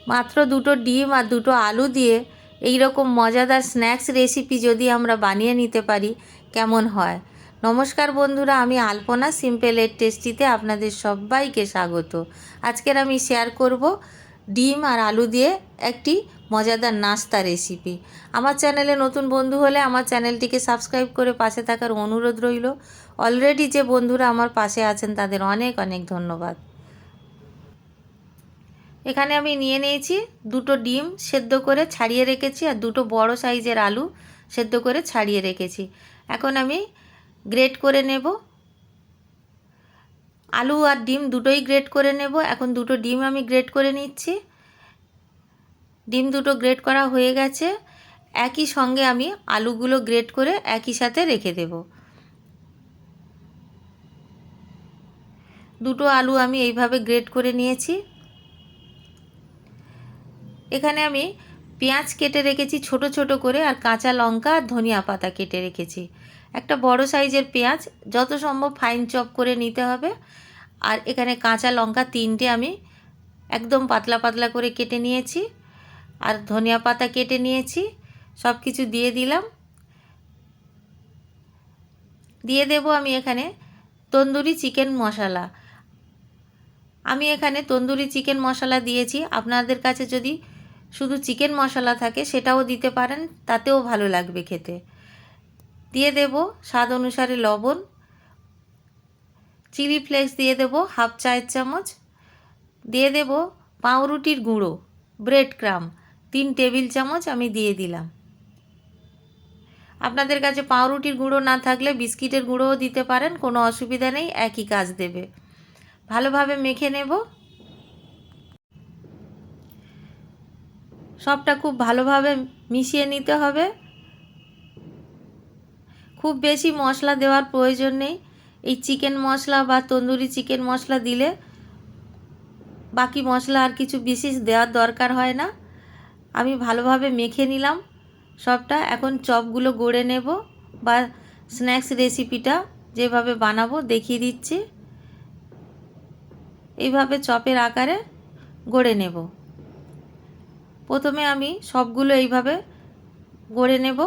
মাত্র দুটো ডিম আর দুটো আলু দিয়ে এই রকম মজাদার স্ন্যাক্স রেসিপি যদি আমরা বানিয়ে নিতে পারি কেমন হয়। নমস্কার বন্ধুরা, আমি আলপনা সিম্পল এর টেস্টিতে আপনাদের সবাইকে স্বাগত। আজকের আমি শেয়ার করব ডিম আর আলু দিয়ে একটি মজাদার নাস্তা রেসিপি। আমার চ্যানেলে নতুন বন্ধু হলে আমার চ্যানেলটিকে সাবস্ক্রাইব করে পাশে থাকার অনুরোধ রইল। অলরেডি যে বন্ধুরা আমার পাশে আছেন তাদের অনেক অনেক ধন্যবাদ। এখানে আমি নিয়ে নিয়েছি দুটো ডিম সেদ্ধ করে ছাড়িয়ে রেখেছি আর দুটো বড় সাইজের আলু সেদ্ধ করে ছাড়িয়ে রেখেছি। এখন আমি গ্রেট করে নেব। আলু আর ডিম দুটোই গ্রেট করে নেব। এখন দুটো ডিম আমি গ্রেট করে নিচ্ছি। ডিম দুটো গ্রেট করা হয়ে গেছে। একই সঙ্গে আমি আলুগুলো গ্রেট করে একই সাথে রেখে দেব। দুটো আলু আমি এইভাবে গ্রেট করে নিয়েছি। এখানে আমি পেঁয়াজ কেটে রেখেছি ছোট ছোট করে, আর কাঁচা লঙ্কা আর ধনিয়া পাতা কেটে রেখেছি। একটা বড় সাইজের পেঁয়াজ যত সম্ভব ফাইন চপ করে নিতে হবে। আর এখানে কাঁচা লঙ্কা তিনটে আমি একদম পাতলা পাতলা করে কেটে নিয়েছি, আর ধনিয়া পাতা কেটে নিয়েছি। সব কিছু দিয়ে দিলাম। দিয়ে দেব আমি এখানে তন্দুরি চিকেন মশলা। আমি এখানে তন্দুরি চিকেন মশলা দিয়েছি। আপনাদের কাছে যদি শুধু চিকেন মশলা থাকে সেটাও দিতে পারেন, তাতেও ভালো লাগবে খেতে। দিয়ে দেব স্বাদ অনুসারে লবণ। চিলি ফ্লেক্স দিয়ে দেব হাফ চায়ের চামচ। দিয়ে দেব পাউরুটির গুঁড়ো, ব্রেড ক্রাম 3 টেবিল চামচ আমি দিয়ে দিলাম। আপনাদের কাছে পাউরুটির গুঁড়ো না থাকলে বিস্কিটের গুঁড়োও দিতে পারেন, কোনো অসুবিধা নেই, একই কাজ দেবে। ভালোভাবে মেখে নেব। সবটা খুব ভালোভাবে মিশিয়ে নিতে হবে। খুব বেশি মশলা দেওয়ার প্রয়োজন নেই। এই চিকেন মশলা বা তন্দুরি চিকেন মশলা দিলে বাকি মশলা আর কিছু বিশেষ দেওয়ার দরকার হয় না। আমি ভালোভাবে মেখে নিলাম সবটা। এখন চপগুলো গড়ে নেব, বা স্ন্যাক্স রেসিপিটা যেভাবে বানাবো দেখিয়ে দিচ্ছি। এইভাবে চপের আকারে গড়ে নেব। প্রথমে আমি সবগুলো এইভাবে গড়ে নেব।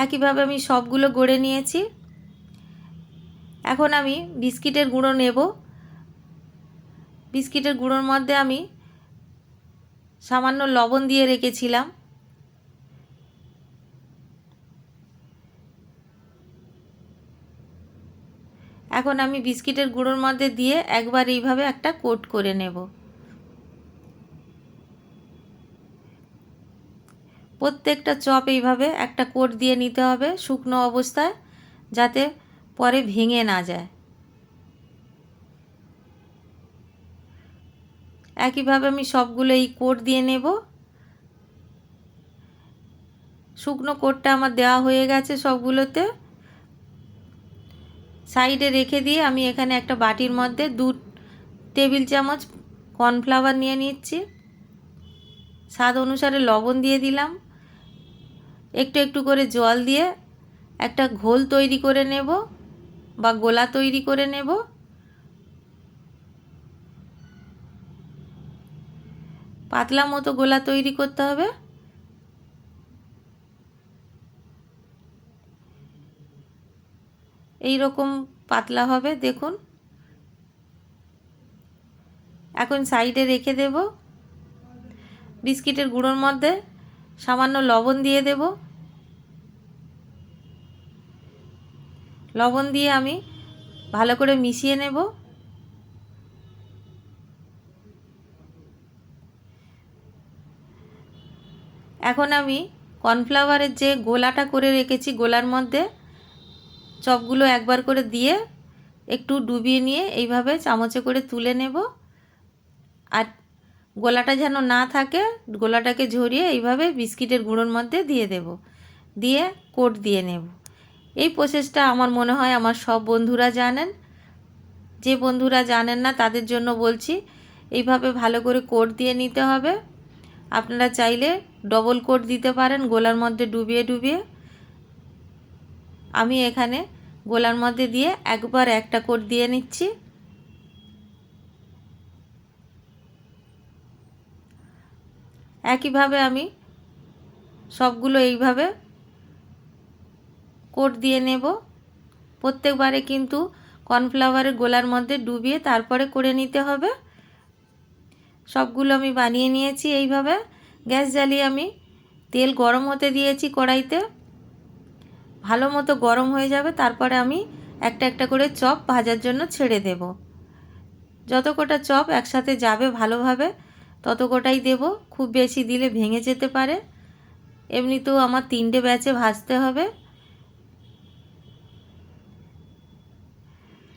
একইভাবে আমি সবগুলো গড়ে নিয়েছি। এখন আমি বিস্কিটের গুঁড়ো নেব। বিস্কিটের গুঁড়োর মধ্যে আমি সামান্য লবণ দিয়ে রেখেছিলাম। এখন আমি বিস্কিটের গুঁড়োর মধ্যে দিয়ে একবার এইভাবে একটা কোট করে নেব। প্রত্যেকটা চপ এইভাবে একটা কোট দিয়ে নিতে হবে শুকনো অবস্থায়, যাতে পরে ভেঙে না যায়। একইভাবে আমি সবগুলো এই কোট দিয়ে নেব। শুকনো কোটটা আমার দেওয়া হয়ে গেছে সবগুলোতে। সাইডে রেখে দিয়ে আমি এখানে একটা বাটির মধ্যে 2 টেবিল চামচ কর্নফ্লাওয়ার নিয়ে নিচ্ছি। স্বাদ অনুসারে লবণ দিয়ে দিলাম। একটু একটু করে জল দিয়ে একটা ঘোল তৈরি করে নেব, বা গোলা তৈরি করে নেব। পাতলা মতো গোলা তৈরি করতে হবে। এই রকম পাতলা হবে, দেখুন। এখন সাইডে রেখে দেব। বিস্কিটের গুঁড়োর মধ্যে সামান্য লবণ দিয়ে দেব। লবণ দিয়ে আমি ভালো করে মিশিয়ে নেব। এখন আমি কর্নফ্লাওয়ারের যে গোলাটা করে রেখেছি, গোলার মধ্যে চপগুলো একবার করে দিয়ে একটু ডুবিয়ে নিয়ে এইভাবে চামচে করে তুলে নেব। আর গোলাটা যেন না থাকে, গোলাটাকে ঝরিয়ে এইভাবে বিস্কিটের গুঁড়োর মধ্যে দিয়ে দেব। দিয়ে কোট দিয়ে নেব। এই প্রসেসটা আমার মনে হয় আমার সব বন্ধুরা জানেন। যে বন্ধুরা জানেন না তাদের জন্য বলছি, এইভাবে ভালো করে কোট দিয়ে নিতে হবে। আপনারা চাইলে ডবল কোট দিতে পারেন গোলার মধ্যে ডুবিয়ে ডুবিয়ে। আমি এখানে গোলার মধ্যে দিয়ে একবার একটা কোট দিয়ে নিচ্ছি। একইভাবে আমি সবগুলো এইভাবে কোট দিয়ে নেব। প্রত্যেকবারে কিন্তু কর্নফ্লাওয়ারের গোলার মধ্যে ডুবিয়ে তারপরে করে নিতে হবে। সবগুলো আমি বানিয়ে নিয়েছি এইভাবে। গ্যাস জ্বালিয়ে আমি তেল গরম হতে দিয়েছি কড়াইতে। ভালো মতো গরম হয়ে যাবে, তারপরে আমি একটা একটা করে চপ ভাজার জন্য ছেড়ে দেব। যত কটা চপ একসাথে যাবে ভালোভাবে তত কটাই দেব। খুব বেশি দিলে ভেঙে যেতে পারে। এমনিতেও আমার 3টে ব্যাচে ভাজতে হবে।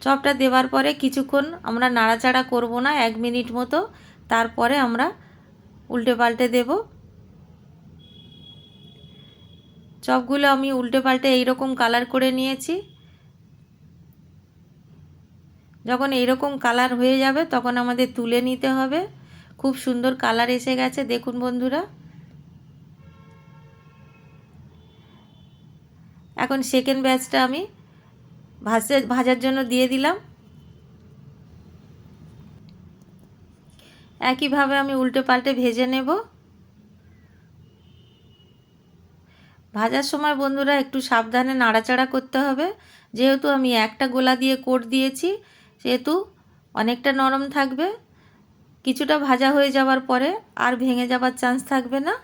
চপটা দেওয়ার পরে কিছুক্ষণ আমরা নাড়াচাড়া করব না, 1 মিনিট মতো। তারপরে আমরা উল্টে পাল্টে দেব। চপগুলো আমি উল্টে পাল্টে এইরকম কালার করে নিয়েছি। যখন এইরকম কালার হয়ে যাবে তখন আমাদের তুলে নিতে হবে। খুব সুন্দর কালার এসে গেছে দেখুন বন্ধুরা। এখন সেকেন্ড ব্যাচটা আমি ভাজার জন্য দিয়ে দিলাম। একইভাবে আমি উল্টে পাল্টে ভেজে নেব। ভাজার সময় বন্ধুরা একটু সাবধানে নাড়াচাড়া করতে হবে, যেহেতু আমি একটা গোলা দিয়ে কোট দিয়েছি সেহেতু অনেকটা নরম থাকবে। কিছুটা ভাজা হয়ে যাওয়ার পরে আর ভেঙে যাওয়ার চান্স থাকবে না।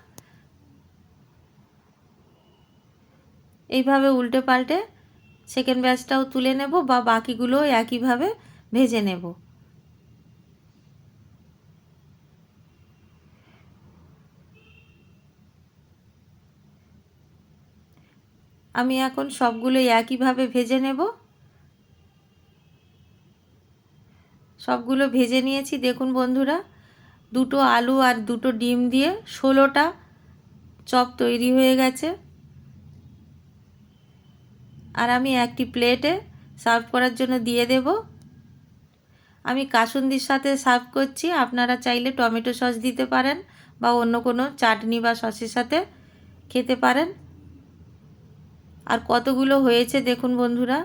এইভাবে উল্টে পাল্টে সেকেন্ড ব্যাচটাও তুলে নেব বা বাকিগুলো একইভাবে ভেজে নেব। আমি এখন সবগুলো একইভাবে ভেজে নেব। সবগুলো ভেজে নিয়েছি দেখুন বন্ধুরা। 2টো আলু আর 2টো ডিম দিয়ে 16টা চপ তৈরি হয়ে গেছে। আর আমি একটি প্লেটে সার্ভ করার জন্য দিয়ে দেব। আমি কাসুন্দির সাথে সার্ভ করছি, আপনারা চাইলে টমেটো সস দিতে পারেন বা অন্য কোনো চাটনি বা সসের সাথে খেতে পারেন। আর কতগুলো হয়েছে দেখুন বন্ধুরা,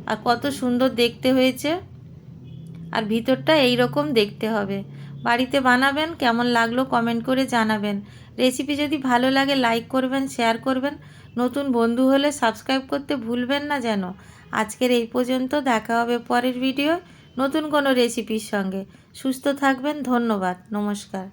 আর কত সুন্দর দেখতে হয়েছে। আর ভিতরটা এই রকম দেখতে হবে। বাড়িতে বানাবেন, কেমন লাগলো কমেন্ট করে জানাবেন। রেসিপি যদি ভালো লাগে লাইক করবেন, শেয়ার করবেন। নতুন বন্ধু হলে সাবস্ক্রাইব করতে ভুলবেন না যেন। আজকের এই পর্যন্ত, দেখা হবে পরের ভিডিও নতুন কোনো রেসিপির সঙ্গে। সুস্থ থাকবেন, ধন্যবাদ, নমস্কার।